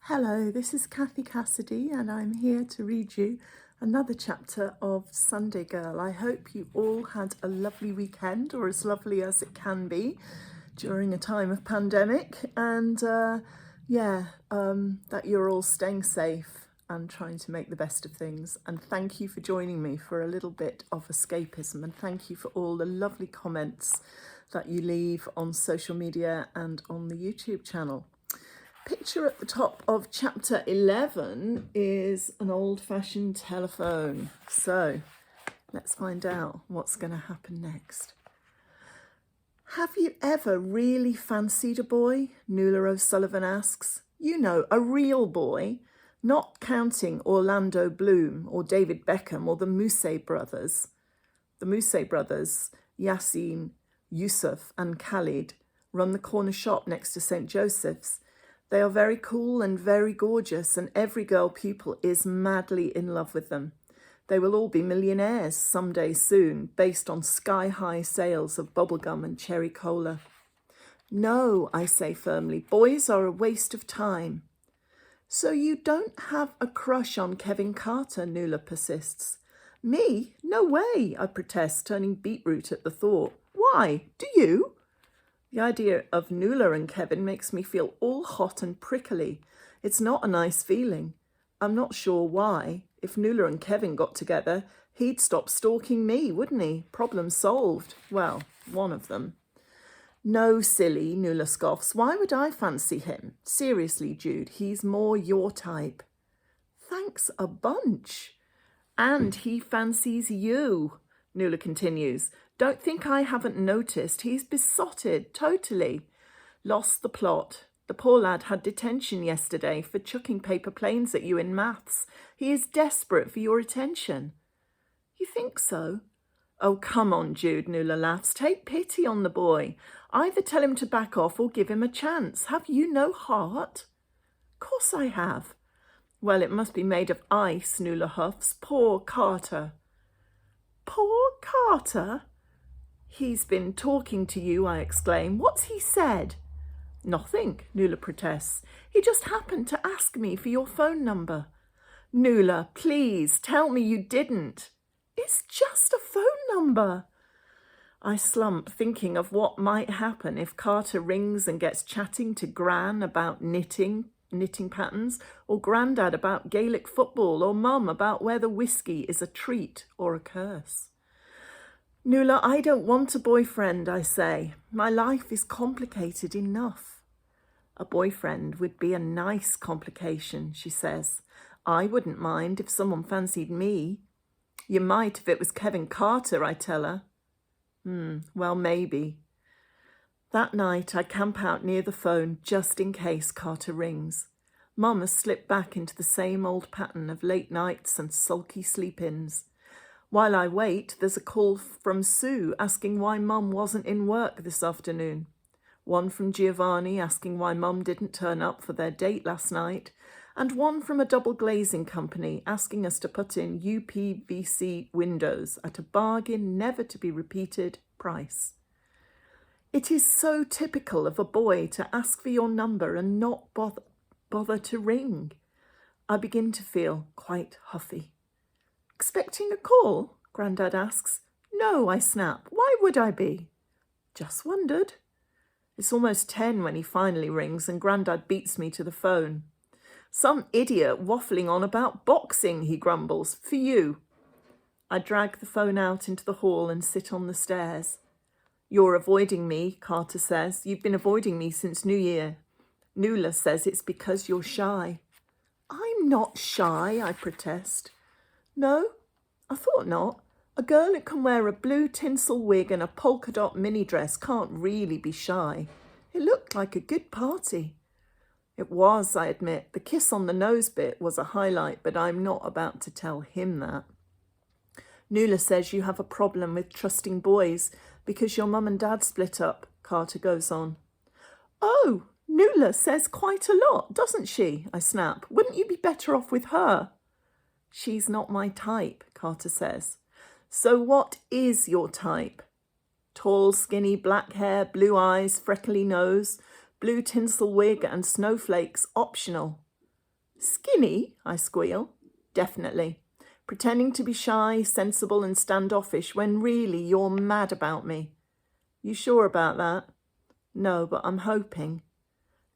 Hello, this is Cathy Cassidy and I'm here to read you another chapter of Sunday Girl. I hope you all had a lovely weekend, or as lovely as it can be during a time of pandemic, and that you're all staying safe and trying to make the best of things. And thank you for joining me for a little bit of escapism, and thank you for all the lovely comments that you leave on social media and on the YouTube channel. Picture at the top of chapter 11 is an old-fashioned telephone. So let's find out what's going to happen next. Have you ever really fancied a boy? Nuala O'Sullivan asks. You know, a real boy, not counting Orlando Bloom or David Beckham or the Mousse brothers. The Mousse brothers, Yassine, Yusuf and Khalid, run the corner shop next to St. Joseph's. They are very cool and very gorgeous, and every girl pupil is madly in love with them. They will all be millionaires someday soon, based on sky-high sales of bubblegum and cherry cola. No, I say firmly, boys are a waste of time. So you don't have a crush on Kevin Carter, Nuala persists. Me? No way, I protest, turning beetroot at the thought. Why? Do you? The idea of Nuala and Kevin makes me feel all hot and prickly. It's not a nice feeling. I'm not sure why. If Nuala and Kevin got together, he'd stop stalking me, wouldn't he? Problem solved. Well, one of them. No, silly, Nuala scoffs. Why would I fancy him? Seriously, Jude, he's more your type. Thanks a bunch. And he fancies you, Nuala continues. Don't think I haven't noticed. He's besotted, totally. Lost the plot. The poor lad had detention yesterday for chucking paper planes at you in maths. He is desperate for your attention. You think so? Oh, come on, Jude, Nuala laughs. Take pity on the boy. Either tell him to back off or give him a chance. Have you no heart? Course I have. Well, it must be made of ice, Nuala huffs. Poor Carter. Poor Carter? He's been talking to you, I exclaim. What's he said? Nothing, Nuala protests. He just happened to ask me for your phone number. Nuala, please, tell me you didn't. It's just a phone number. I slump, thinking of what might happen if Carter rings and gets chatting to Gran about knitting patterns, or Grandad about Gaelic football, or Mum about whether whiskey is a treat or a curse. Nuala, I don't want a boyfriend, I say. My life is complicated enough. A boyfriend would be a nice complication, she says. I wouldn't mind if someone fancied me. You might if it was Kevin Carter, I tell her. Well, maybe. That night I camp out near the phone just in case Carter rings. Mum has slipped back into the same old pattern of late nights and sulky sleep-ins. While I wait, there's a call from Sue asking why Mum wasn't in work this afternoon. One from Giovanni asking why Mum didn't turn up for their date last night. And one from a double glazing company asking us to put in UPVC windows at a bargain never to be repeated price. It is so typical of a boy to ask for your number and not bother to ring. I begin to feel quite huffy. Expecting a call? Grandad asks. No, I snap. Why would I be? Just wondered. It's almost 10 when he finally rings and Grandad beats me to the phone. Some idiot waffling on about boxing, he grumbles. For you. I drag the phone out into the hall and sit on the stairs. You're avoiding me, Carter says. You've been avoiding me since New Year. Nuala says it's because you're shy. I'm not shy, I protest. No, I thought not. A girl who can wear a blue tinsel wig and a polka dot mini dress can't really be shy. It looked like a good party. It was, I admit. The kiss on the nose bit was a highlight, but I'm not about to tell him that. Nuala says you have a problem with trusting boys because your mum and dad split up, Carter goes on. Oh, Nuala says quite a lot, doesn't she? I snap. Wouldn't you be better off with her? She's not my type, Carter says. So what is your type? Tall, skinny, black hair, blue eyes, freckly nose, blue tinsel wig and snowflakes optional. Skinny, I squeal. Definitely. Pretending to be shy, sensible and standoffish when really you're mad about me. You sure about that? No, but I'm hoping.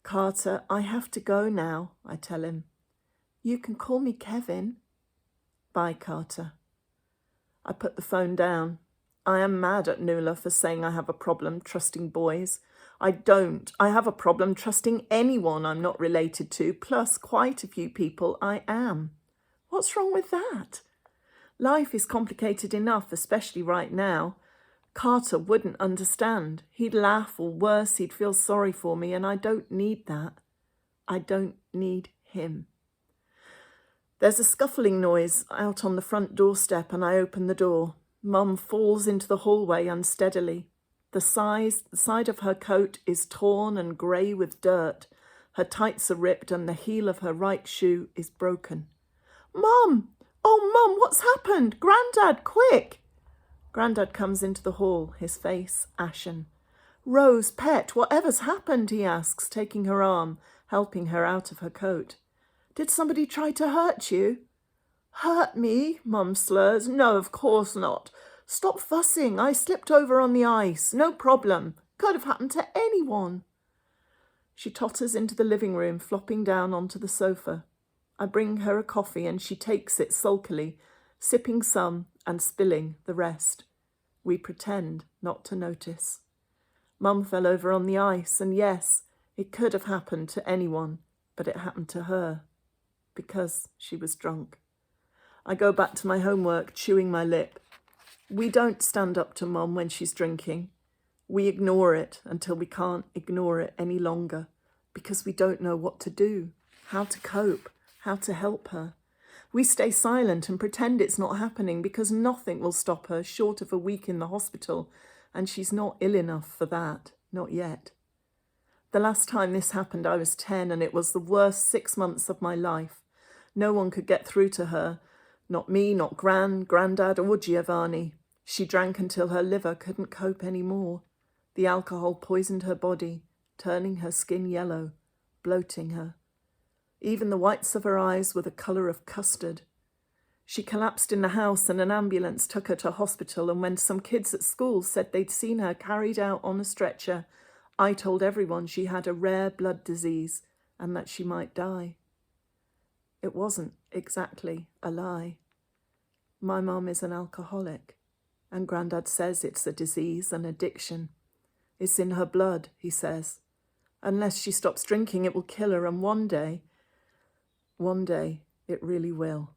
Carter, I have to go now, I tell him. You can call me Kevin. Bye, Carter. I put the phone down. I am mad at Nuala for saying I have a problem trusting boys. I don't. I have a problem trusting anyone I'm not related to, plus quite a few people I am. What's wrong with that? Life is complicated enough, especially right now. Carter wouldn't understand. He'd laugh, or worse, he'd feel sorry for me, and I don't need that. I don't need him. There's a scuffling noise out on the front doorstep, and I open the door. Mum falls into the hallway unsteadily. The side of her coat is torn and grey with dirt. Her tights are ripped and the heel of her right shoe is broken. Mum! Oh, Mum, what's happened? Grandad, quick! Grandad comes into the hall, his face ashen. Rose, pet, whatever's happened, he asks, taking her arm, helping her out of her coat. Did somebody try to hurt you? Hurt me? Mum slurs. No, of course not. Stop fussing. I slipped over on the ice. No problem. Could have happened to anyone. She totters into the living room, flopping down onto the sofa. I bring her a coffee and she takes it sulkily, sipping some and spilling the rest. We pretend not to notice. Mum fell over on the ice, and yes, it could have happened to anyone, but it happened to her because she was drunk. I go back to my homework, chewing my lip. We don't stand up to Mum when she's drinking. We ignore it until we can't ignore it any longer because we don't know what to do, how to cope, how to help her. We stay silent and pretend it's not happening because nothing will stop her short of a week in the hospital, and she's not ill enough for that, not yet. The last time this happened, I was 10, and it was the worst 6 months of my life. No one could get through to her. Not me, not Grandad or Giovanni. She drank until her liver couldn't cope anymore. The alcohol poisoned her body, turning her skin yellow, bloating her. Even the whites of her eyes were the colour of custard. She collapsed in the house and an ambulance took her to hospital, and when some kids at school said they'd seen her carried out on a stretcher, I told everyone she had a rare blood disease and that she might die. It wasn't exactly a lie. My mum is an alcoholic, and Grandad says it's a disease, an addiction. It's in her blood, he says. Unless she stops drinking, it will kill her, and one day, it really will.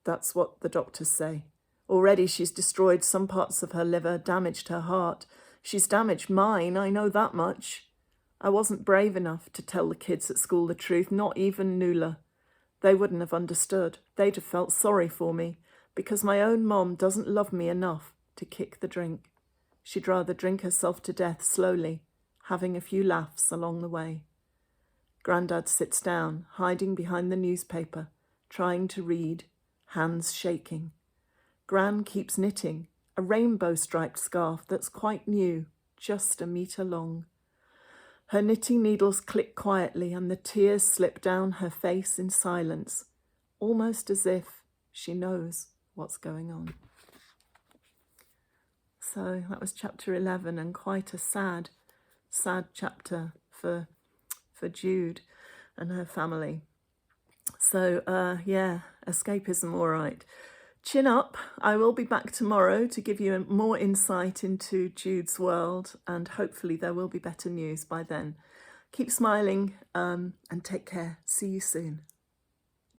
That's what the doctors say. Already she's destroyed some parts of her liver, damaged her heart. She's damaged mine, I know that much. I wasn't brave enough to tell the kids at school the truth, not even Nuala. They wouldn't have understood. They'd have felt sorry for me, because my own mom doesn't love me enough to kick the drink. She'd rather drink herself to death slowly, having a few laughs along the way. Grandad sits down, hiding behind the newspaper, trying to read, hands shaking. Gran keeps knitting, a rainbow-striped scarf that's quite new, just 1 metre long. Her knitting needles click quietly and the tears slip down her face in silence, almost as if she knows what's going on. So that was chapter 11, and quite a sad chapter for Jude and her family. So escapism, all right. Chin up. I will be back tomorrow to give you more insight into Jude's world, and hopefully there will be better news by then. Keep smiling and take care. See you soon.